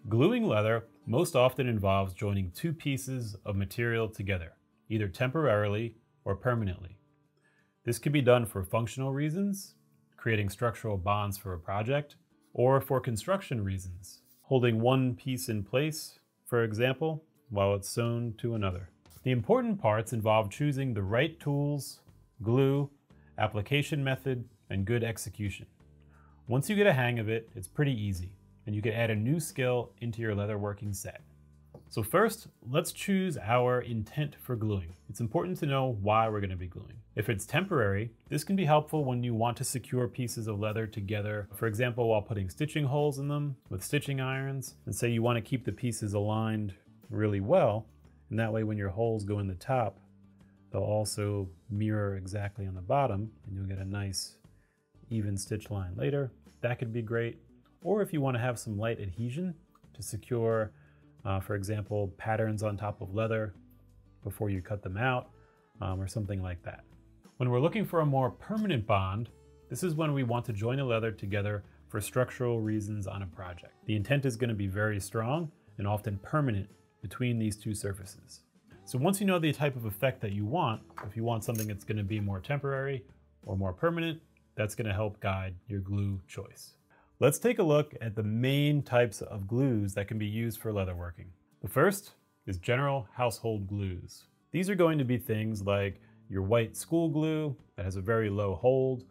Gluing leather most often involves joining two pieces of material together, either temporarily or permanently. This can be done for functional reasons, creating structural bonds for a project, or for construction reasons, holding one piece in place, for example, while it's sewn to another. The important parts involve choosing the right tools, glue, application method, and good execution. Once you get a hang of it, it's pretty easy, and you can add a new skill into your leatherworking set. So first, let's choose our intent for gluing. It's important to know why we're going to be gluing. If it's temporary, this can be helpful when you want to secure pieces of leather together, for example, while putting stitching holes in them with stitching irons, and say you want to keep the pieces aligned really well, and that way when your holes go in the top, they'll also mirror exactly on the bottom, and you'll get a nice even stitch line later. That could be great. Or if you want to have some light adhesion to secure, for example, patterns on top of leather before you cut them out, or something like that. When we're looking for a more permanent bond, this is when we want to join the leather together for structural reasons on a project. The intent is going to be very strong and often permanent between these two surfaces. So once you know the type of effect that you want, if you want something that's going to be more temporary or more permanent, that's going to help guide your glue choice. Let's take a look at the main types of glues that can be used for leatherworking. The first is general household glues. These are going to be things like your white school glue that has a very low hold,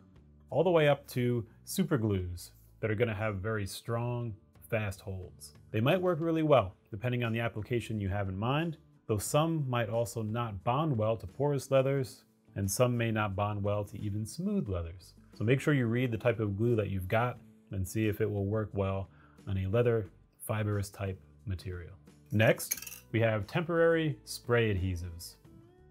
all the way up to super glues that are going to have very strong, fast holds. They might work really well depending on the application you have in mind, though some might also not bond well to porous leathers, and some may not bond well to even smooth leathers. So make sure you read the type of glue that you've got and see if it will work well on a leather fibrous type material. Next, we have temporary spray adhesives.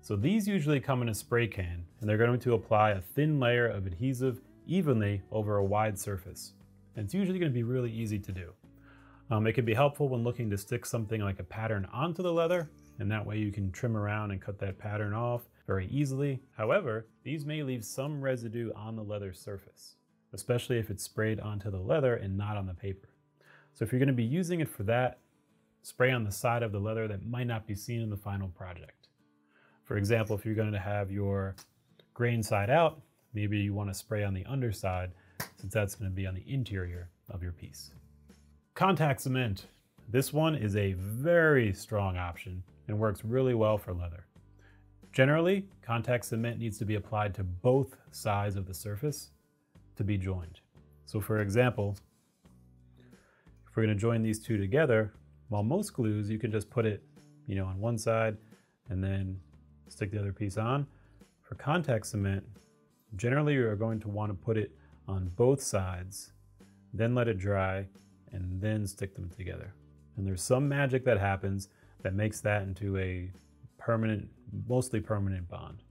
So these usually come in a spray can, and they're going to apply a thin layer of adhesive evenly over a wide surface. And it's usually going to be really easy to do. It can be helpful when looking to stick something like a pattern onto the leather, and that way you can trim around and cut that pattern off very easily. However, these may leave some residue on the leather surface, especially if it's sprayed onto the leather and not on the paper. So if you're going to be using it for that, spray on the side of the leather that might not be seen in the final project. For example, if you're going to have your grain side out, maybe you want to spray on the underside, since that's going to be on the interior of your piece. Contact cement. This one is a very strong option and works really well for leather. Generally, contact cement needs to be applied to both sides of the surface to be joined. So for example, if we're going to join these two together, while most glues you can just put it, on one side and then stick the other piece on. For contact cement, generally you're going to want to put it on both sides, then let it dry, and then stick them together. And there's some magic that happens that makes that into a permanent, mostly permanent bond.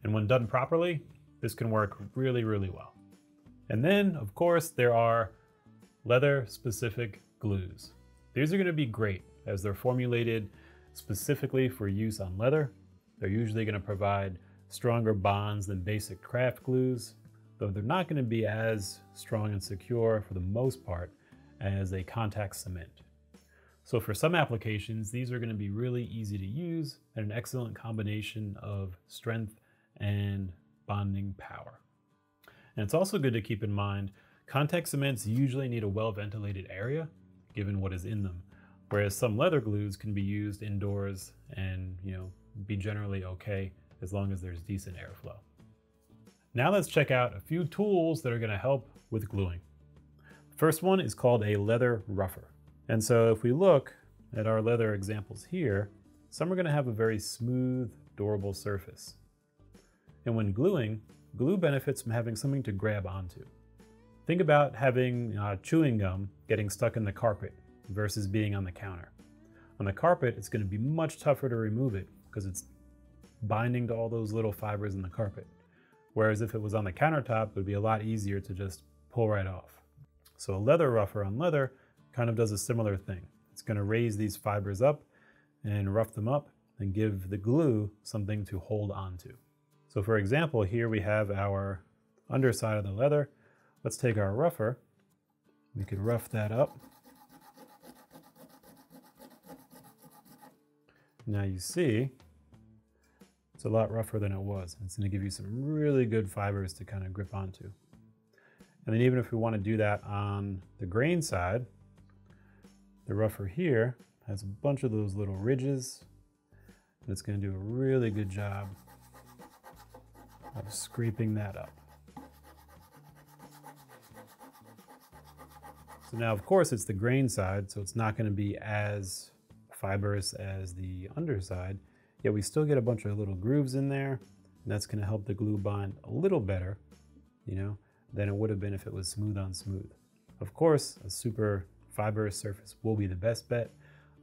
And when done properly, this can work really, really well. And then, of course, there are leather-specific glues. These are going to be great as they're formulated specifically for use on leather. They're usually going to provide stronger bonds than basic craft glues, though they're not going to be as strong and secure for the most part as a contact cement. So for some applications, these are going to be really easy to use and an excellent combination of strength and bonding power. And it's also good to keep in mind, contact cements usually need a well-ventilated area, given what is in them, whereas some leather glues can be used indoors and be generally okay as long as there's decent airflow. Now let's check out a few tools that are going to help with gluing. The first one is called a leather rougher. And so if we look at our leather examples here, some are going to have a very smooth, durable surface. And when gluing, glue benefits from having something to grab onto. Think about having chewing gum getting stuck in the carpet versus being on the counter. On the carpet, it's going to be much tougher to remove it because it's binding to all those little fibers in the carpet. Whereas if it was on the countertop, it would be a lot easier to just pull right off. So a leather rougher on leather kind of does a similar thing. It's going to raise these fibers up and rough them up and give the glue something to hold onto. So for example, here we have our underside of the leather. Let's take our rougher. We could rough that up. Now you see, it's a lot rougher than it was. It's going to give you some really good fibers to kind of grip onto. And then even if we want to do that on the grain side, the rougher here has a bunch of those little ridges, and it's going to do a really good job of scraping that up. So now, of course, it's the grain side, so it's not going to be as fibrous as the underside, yet we still get a bunch of little grooves in there, and that's going to help the glue bind a little better, than it would have been if it was smooth on smooth. Of course, a super fibrous surface will be the best bet,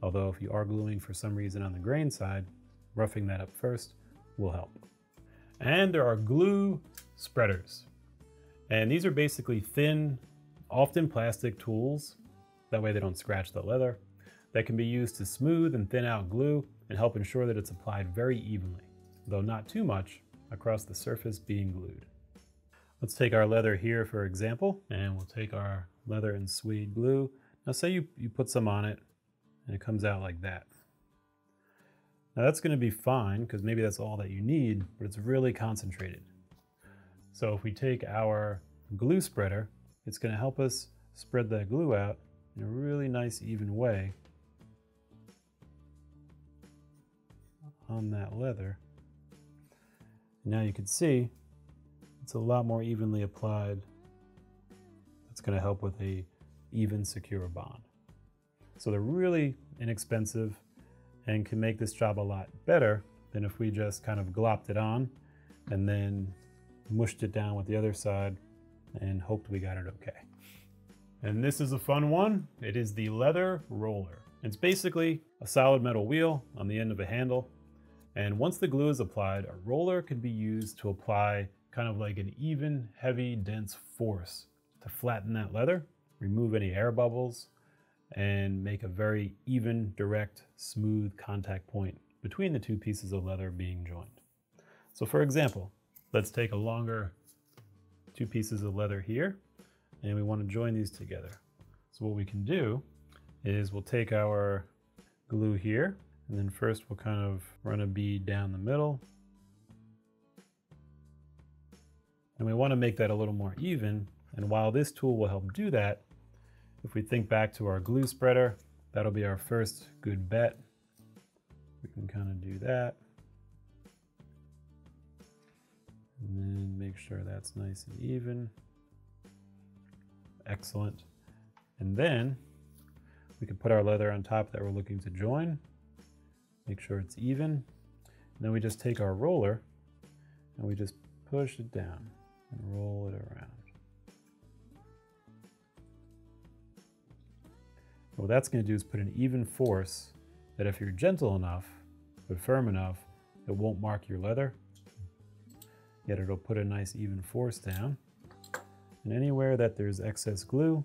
although if you are gluing for some reason on the grain side, roughing that up first will help. And there are glue spreaders. And these are basically thin, often plastic tools, that way they don't scratch the leather, that can be used to smooth and thin out glue and help ensure that it's applied very evenly, though not too much, across the surface being glued. Let's take our leather here for example, and we'll take our leather and suede glue. Now say you put some on it and it comes out like that. Now that's going to be fine because maybe that's all that you need, but it's really concentrated. So if we take our glue spreader, it's going to help us spread that glue out in a really nice even way on that leather. Now you can see it's a lot more evenly applied. That's going to help with a even, secure bond. So they're really inexpensive and can make this job a lot better than if we just kind of glopped it on and then mushed it down with the other side and hoped we got it okay. And this is a fun one. It is the leather roller. It's basically a solid metal wheel on the end of a handle. And once the glue is applied, a roller can be used to apply kind of like an even, heavy, dense force to flatten that leather, remove any air bubbles, and make a very even, direct, smooth contact point between the two pieces of leather being joined. So for example, let's take a longer two pieces of leather here, and we want to join these together. So what we can do is we'll take our glue here, and then first we'll kind of run a bead down the middle. And we want to make that a little more even. And while this tool will help do that, if we think back to our glue spreader, that'll be our first good bet. We can kind of do that. And then make sure that's nice and even. Excellent. And then we can put our leather on top that we're looking to join. Make sure it's even. And then we just take our roller and we just push it down and roll it around. What that's going to do is put an even force that if you're gentle enough, but firm enough, it won't mark your leather. Yet it'll put a nice even force down. And anywhere that there's excess glue,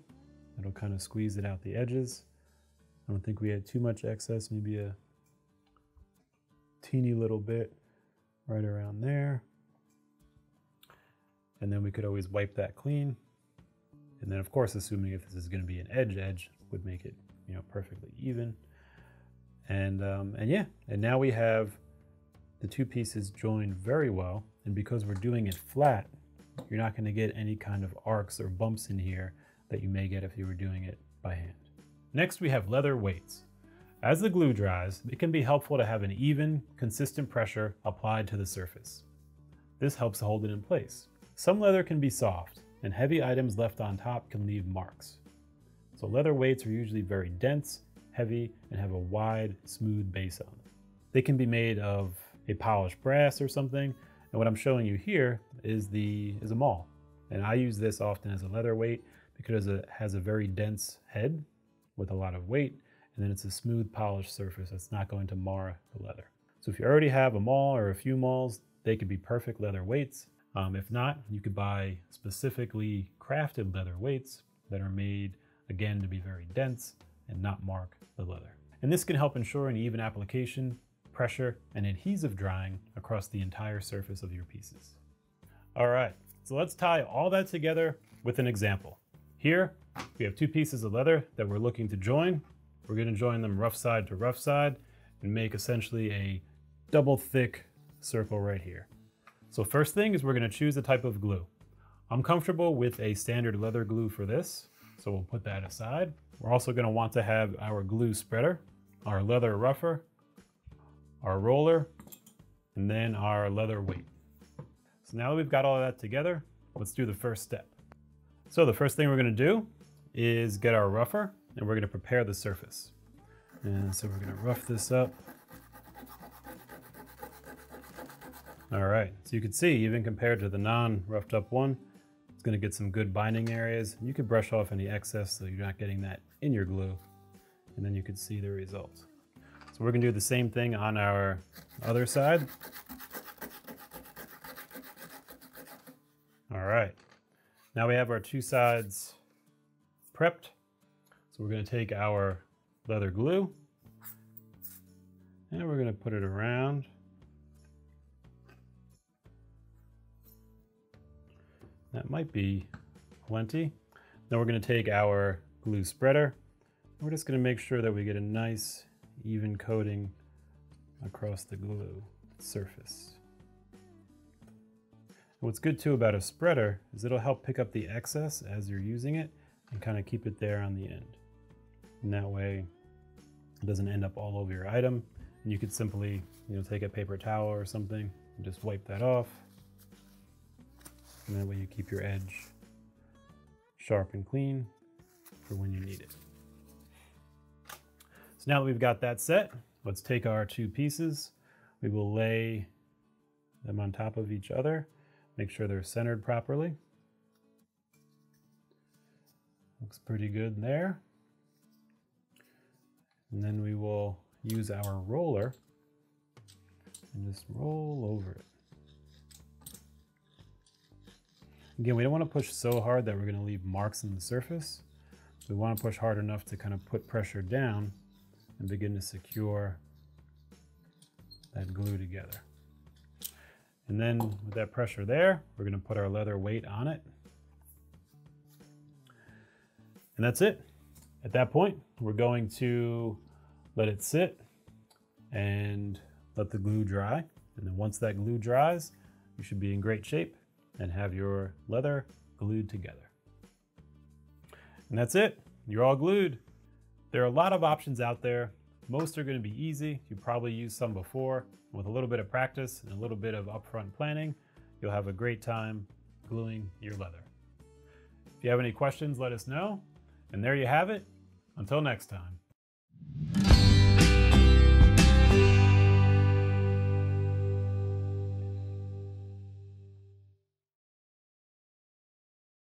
it'll kind of squeeze it out the edges. I don't think we had too much excess, maybe a teeny little bit right around there. And then we could always wipe that clean. And then of course, assuming if this is going to be an edge would make it, perfectly even. And now we have the two pieces joined very well. And because we're doing it flat, you're not going to get any kind of arcs or bumps in here that you may get if you were doing it by hand. Next, we have leather weights. As the glue dries, it can be helpful to have an even, consistent pressure applied to the surface. This helps hold it in place. Some leather can be soft, and heavy items left on top can leave marks. So leather weights are usually very dense, heavy, and have a wide, smooth base on them. They can be made of a polished brass or something, and what I'm showing you here is a maul. And I use this often as a leather weight because it has a very dense head with a lot of weight, and then it's a smooth, polished surface that's not going to mar the leather. So if you already have a maul or a few mauls, they could be perfect leather weights. If not, you could buy specifically crafted leather weights that are made, again, to be very dense and not mark the leather. And this can help ensure an even application, pressure, and adhesive drying across the entire surface of your pieces. All right, so let's tie all that together with an example. Here, we have two pieces of leather that we're looking to join. We're going to join them rough side to rough side, and make essentially a double thick circle right here. So first thing is we're going to choose the type of glue. I'm comfortable with a standard leather glue for this, so we'll put that aside. We're also going to want to have our glue spreader, our leather rougher, our roller, and then our leather weight. So now that we've got all of that together, let's do the first step. So the first thing we're going to do is get our rougher, and we're going to prepare the surface. And so we're going to rough this up. All right, so you can see even compared to the non-roughed up one, it's going to get some good binding areas. You could brush off any excess so you're not getting that in your glue, and then you can see the result. So we're going to do the same thing on our other side. All right, now we have our two sides prepped. So we're going to take our leather glue and we're going to put it around. That might be plenty. Now we're going to take our glue spreader. We're just going to make sure that we get a nice even coating across the glue surface. And what's good too about a spreader is it'll help pick up the excess as you're using it and kind of keep it there on the end. And that way it doesn't end up all over your item. And you could simply, take a paper towel or something and just wipe that off. And that way you keep your edge sharp and clean for when you need it. So now that we've got that set, let's take our two pieces. We will lay them on top of each other. Make sure they're centered properly. Looks pretty good there. And then we will use our roller and just roll over it. Again, we don't want to push so hard that we're going to leave marks in the surface. We want to push hard enough to kind of put pressure down and begin to secure that glue together. And then with that pressure there, we're going to put our leather weight on it. And that's it. At that point, we're going to let it sit and let the glue dry. And then once that glue dries, you should be in great shape and have your leather glued together. And that's it. You're all glued. There are a lot of options out there. Most are going to be easy. You probably used some before. With a little bit of practice and a little bit of upfront planning, you'll have a great time gluing your leather. If you have any questions, let us know. And there you have it. Until next time.